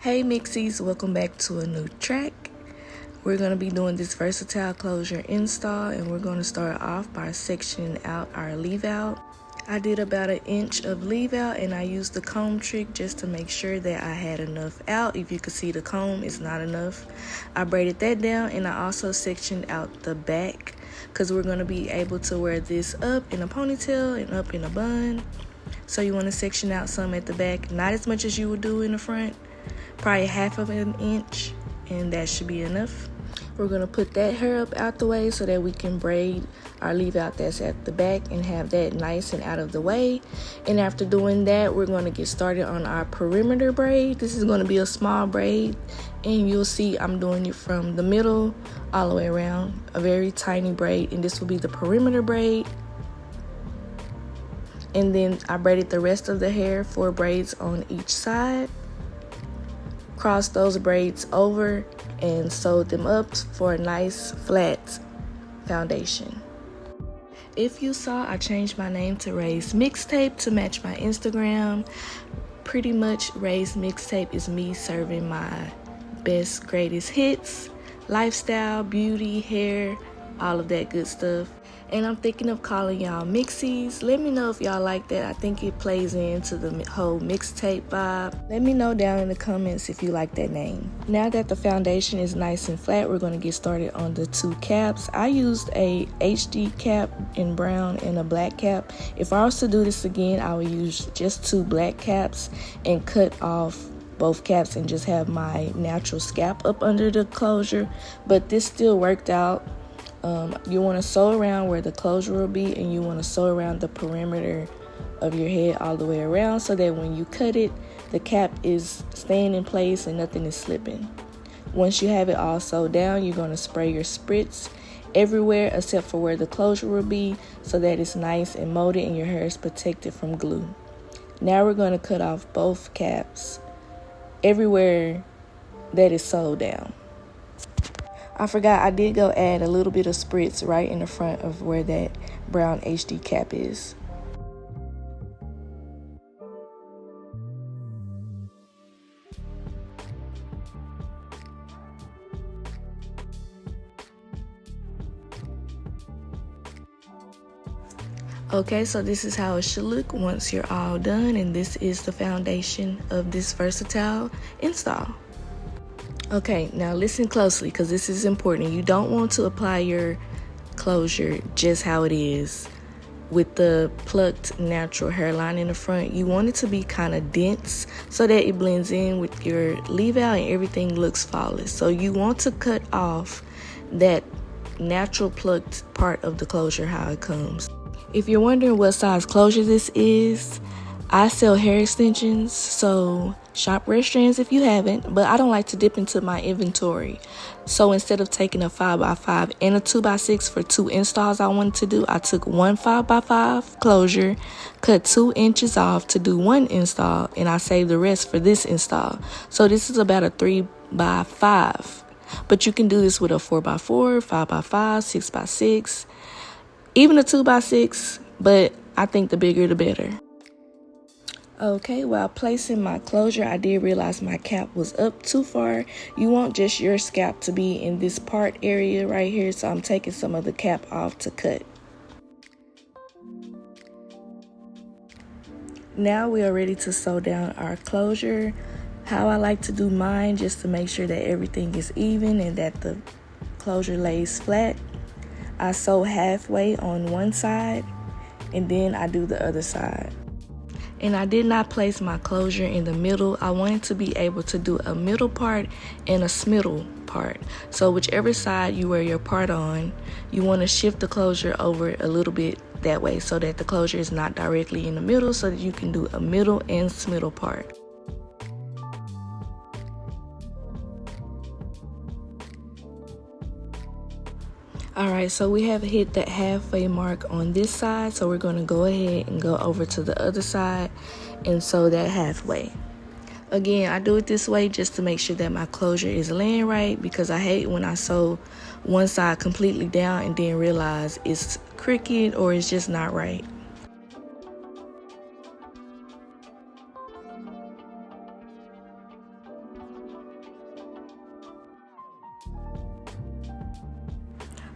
Hey Mixxies, welcome back to a new track. We're going to be doing this versatile closure install, and we're going to start off by sectioning out our leave out. I did about 1 inch of leave out, and I used the comb trick just to make sure that I had enough out. If you can see, the comb is not enough. I braided that down, and I also sectioned out the back because we're going to be able to wear this up in a ponytail and up in a bun. So you want to section out some at the back, not as much as you would do in the front, probably 1/2 inch, and that should be enough. We're going to put that hair up out the way so that we can braid our leave out that's at the back and have that nice and out of the way. And after doing that, we're going to get started on our perimeter braid. This is going to be a small braid, and you'll see I'm doing it from the middle all the way around, a very tiny braid, and this will be the perimeter braid. And then I braided the rest of the hair, 4 braids on each side. Crossed those braids over and sewed them up for a nice flat foundation. If you saw, I changed my name to Ray's Mixtape to match my Instagram. Pretty much Ray's Mixtape is me serving my best, greatest hits, lifestyle, beauty, hair, all of that good stuff. And I'm thinking of calling y'all Mixxies. Let me know if y'all like that. I think it plays into the whole mixtape vibe. Let me know down in the comments if you like that name. Now that the foundation is nice and flat, we're going to get started on the 2 caps. I used a HD cap in brown and a black cap. If I was to do this again, I would use just 2 black caps and cut off both caps and just have my natural scalp up under the closure. But this still worked out. You want to sew around where the closure will be, and you want to sew around the perimeter of your head all the way around so that when you cut it, the cap is staying in place and nothing is slipping. Once you have it all sewed down, you're going to spray your spritz everywhere except for where the closure will be so that it's nice and molded and your hair is protected from glue. Now we're going to cut off both caps everywhere that is sewed down. I forgot I did go add a little bit of spritz right in the front of where that brown HD cap is. Okay, so this is how it should look once you're all done, and this is the foundation of this versatile install. Okay, now listen closely because this is important. You don't want to apply your closure just how it is with the plucked natural hairline in the front. You want it to be kind of dense so that it blends in with your leave out and everything looks flawless. So you want to cut off that natural plucked part of the closure how it comes. If you're wondering what size closure this is, I sell hair extensions, so shop Red Strands if you haven't, but I don't like to dip into my inventory. So instead of taking a 5x5 and a 2x6 for 2 installs I wanted to do, I took 1 5x5 closure, cut 2 inches off to do 1 install, and I saved the rest for this install. So this is about a 3x5, but you can do this with a 4x4, 5x5, 6x6, even a 2x6, but I think the bigger the better. Okay, while placing my closure, I did realize my cap was up too far. You want just your scalp to be in this part area right here, so I'm taking some of the cap off to cut. Now we are ready to sew down our closure. How I like to do mine, just to make sure that everything is even and that the closure lays flat, I sew halfway on one side and then I do the other side. And I did not place my closure in the middle. I wanted to be able to do a middle part and a smiddle part. So whichever side you wear your part on, you want to shift the closure over a little bit that way so that the closure is not directly in the middle, so that you can do a middle and smiddle part. Alright, so we have hit that halfway mark on this side, so we're going to go ahead and go over to the other side and sew that halfway. Again, I do it this way just to make sure that my closure is laying right, because I hate when I sew one side completely down and then realize it's crooked or it's just not right.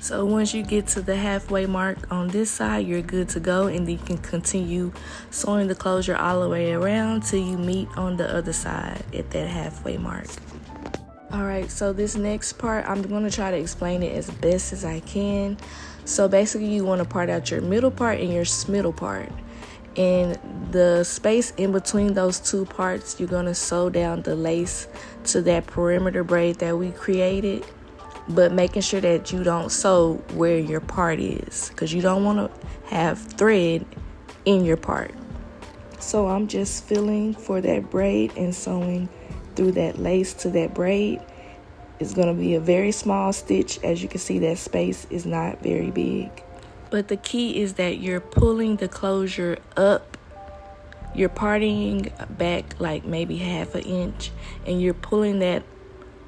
So once you get to the halfway mark on this side, you're good to go, and then you can continue sewing the closure all the way around till you meet on the other side at that halfway mark. Alright, so this next part, I'm going to try to explain it as best as I can. So basically you want to part out your middle part and your smiddle part. And the space in between those two parts, you're going to sew down the lace to that perimeter braid that we created. But making sure that you don't sew where your part is, because you don't want to have thread in your part. So I'm just feeling for that braid and sewing through that lace to that braid. It's going to be a very small stitch. As you can see, that space is not very big. But the key is that you're pulling the closure up. You're parting back like maybe half an inch, and you're pulling that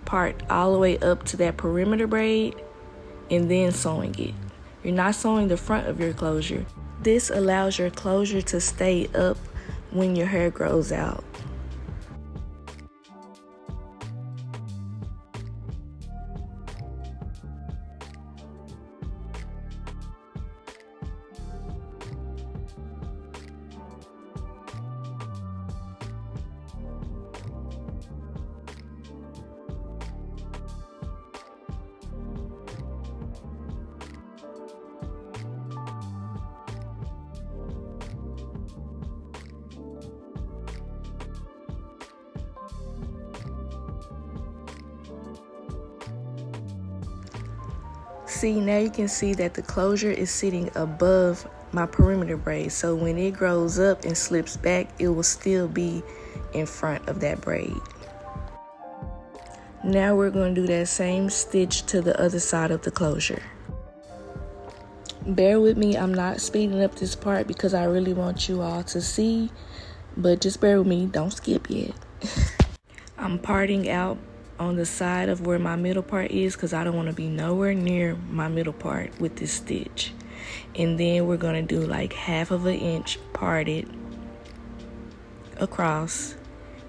part all the way up to that perimeter braid and then sewing it. You're not sewing the front of your closure. This allows your closure to stay up when your hair grows out. See, now you can see that the closure is sitting above my perimeter braid. So when it grows up and slips back, it will still be in front of that braid. Now we're going to do that same stitch to the other side of the closure. Bear with me, I'm not speeding up this part because I really want you all to see, but just bear with me, don't skip yet. I'm parting out on the side of where my middle part is because I don't want to be nowhere near my middle part with this stitch. And then we're going to do like half of an inch parted across,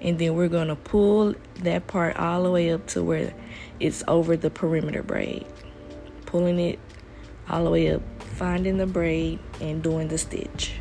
and then we're going to pull that part all the way up to where it's over the perimeter braid, pulling it all the way up, finding the braid and doing the stitch.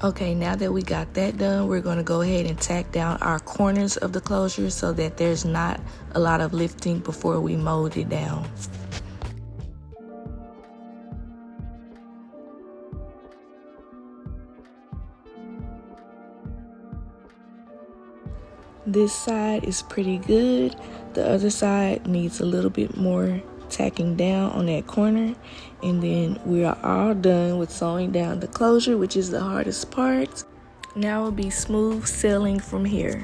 Okay, now that we got that done, we're going to go ahead and tack down our corners of the closure so that there's not a lot of lifting before we mold it down. This side is pretty good. The other side needs a little bit more tacking down on that corner, and then we are all done with sewing down the closure, which is the hardest part. Now it'll be smooth sailing from here.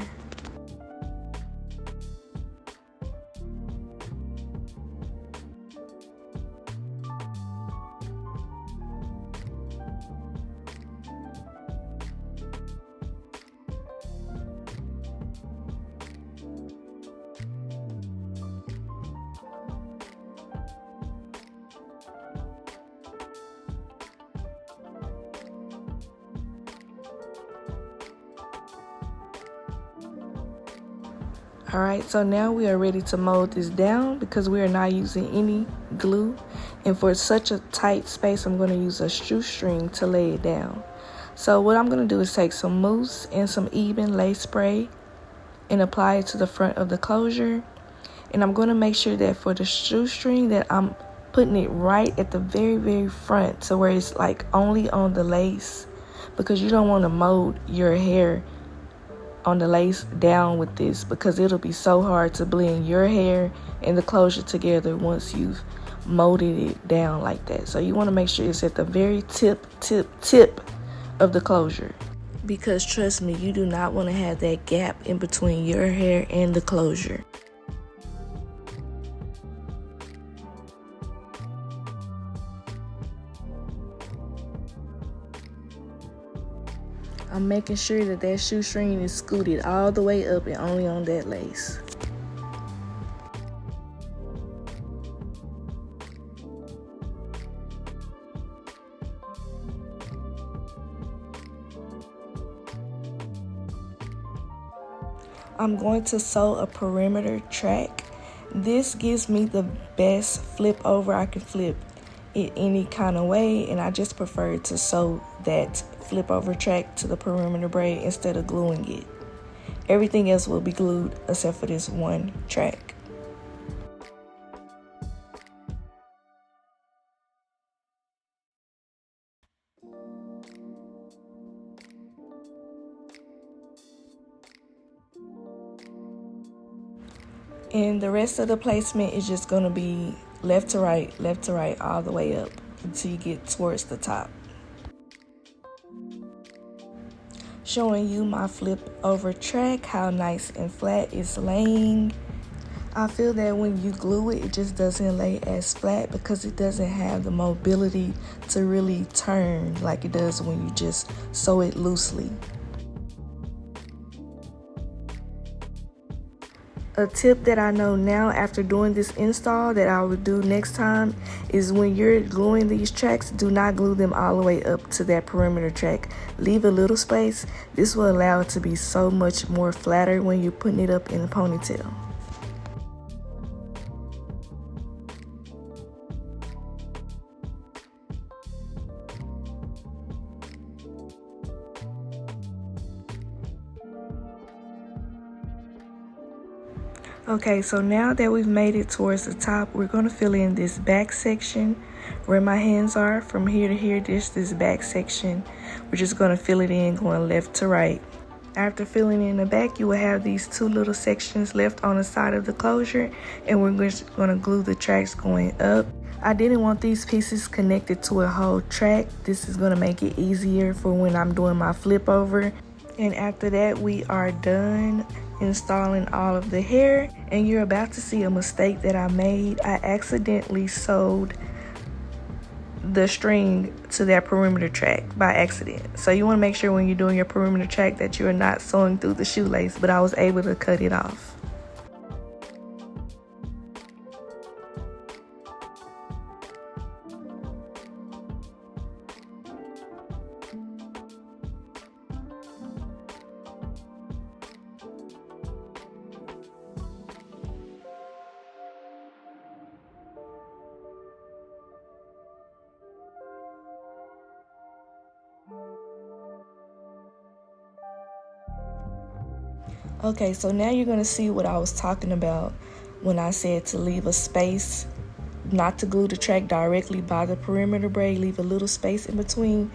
Alright, so now we are ready to mold this down because we are not using any glue. And for such a tight space, I'm going to use a shoestring to lay it down. So what I'm going to do is take some mousse and some even lace spray and apply it to the front of the closure. And I'm going to make sure that for the shoestring that I'm putting it right at the very, very front, so where it's like only on the lace, because you don't want to mold your hair on the lace down with this, because it'll be so hard to blend your hair and the closure together once you've molded it down like that. So you want to make sure it's at the very tip of the closure, because trust me, you do not want to have that gap in between your hair and the closure. I'm making sure that that shoestring is scooted all the way up and only on that lace. I'm going to sew a perimeter track. This gives me the best flip over I can flip it any kind of way, and I just prefer to sew that flip over track to the perimeter braid instead of gluing it. Everything else will be glued except for this one track. And the rest of the placement is just going to be left to right, all the way up until you get towards the top. Showing you my flip over track, how nice and flat it's laying. I feel that when you glue it, it just doesn't lay as flat because it doesn't have the mobility to really turn like it does when you just sew it loosely. A tip that I know now after doing this install that I would do next time is when you're gluing these tracks, do not glue them all the way up to that perimeter track. Leave a little space. This will allow it to be so much more flatter when you're putting it up in a ponytail. Okay, so now that we've made it towards the top, we're going to fill in this back section where my hands are. From here to here, this back section. We're just going to fill it in going left to right. After filling in the back, you will have these two little sections left on the side of the closure, and we're just going to glue the tracks going up. I didn't want these pieces connected to a whole track. This is going to make it easier for when I'm doing my flip over. And after that, we are done installing all of the hair, and you're about to see a mistake that I made. I accidentally sewed the string to that perimeter track by accident. So you want to make sure when you're doing your perimeter track that you're not sewing through the shoelace, but I was able to cut it off. Okay, so now you're going to see what I was talking about when I said to leave a space, not to glue the track directly by the perimeter braid. Leave a little space in between.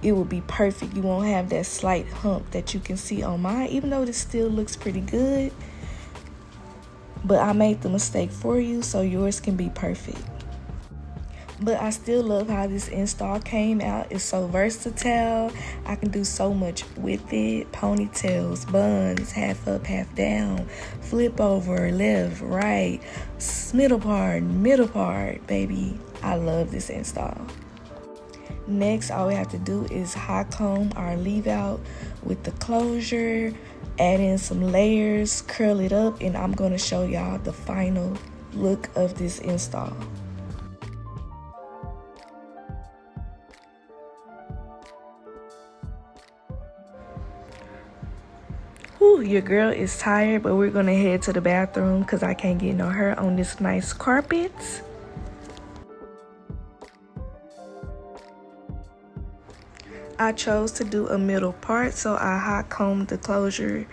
It will be perfect. You won't have that slight hump that you can see on mine, even though this still looks pretty good. But I made the mistake for you so yours can be perfect. But I still love how this install came out. It's so versatile. I can do so much with it. Ponytails, buns, half up, half down, flip over, left, right, middle part, baby. I love this install. Next, all we have to do is hot comb our leave out with the closure, add in some layers, curl it up, and I'm going to show y'all the final look of this install. Your girl is tired, but we're gonna head to the bathroom because I can't get no hair on this nice carpet. I chose to do a middle part, so I hot combed the closure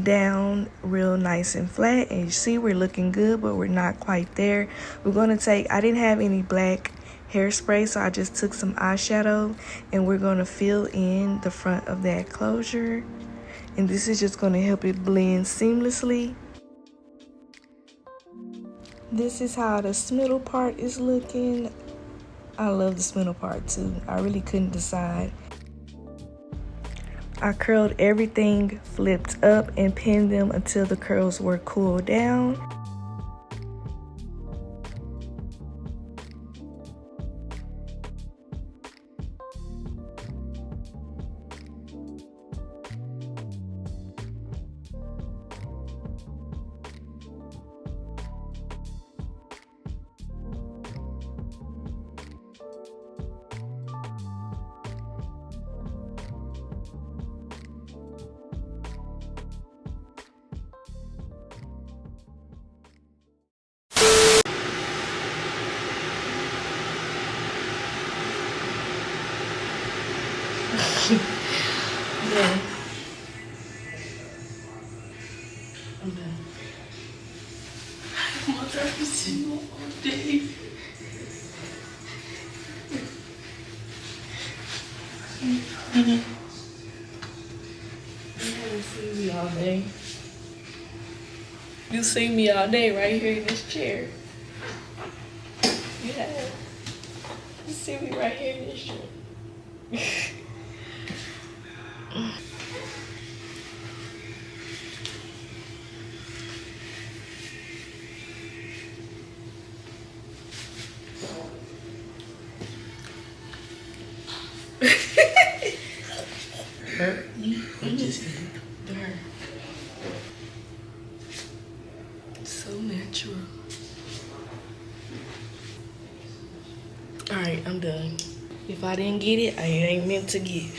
down real nice and flat, and you see we're looking good, but we're not quite there. We're gonna take, I didn't have any black hairspray, so I just took some eyeshadow, and we're gonna fill in the front of that closure. And this is just going to help it blend seamlessly. This is how the smiddle part is looking. I love the smiddle part too. I really couldn't decide. I curled everything, flipped up, and pinned them until the curls were cooled down. done. I'm done. I'm on purpose all day. You haven't seen me all day. You see me all day right here in this chair. You have. You see me right here in this chair. Hurt me or just the hurt? So natural. Alright, I'm done. If I didn't get it, I ain't meant to get it.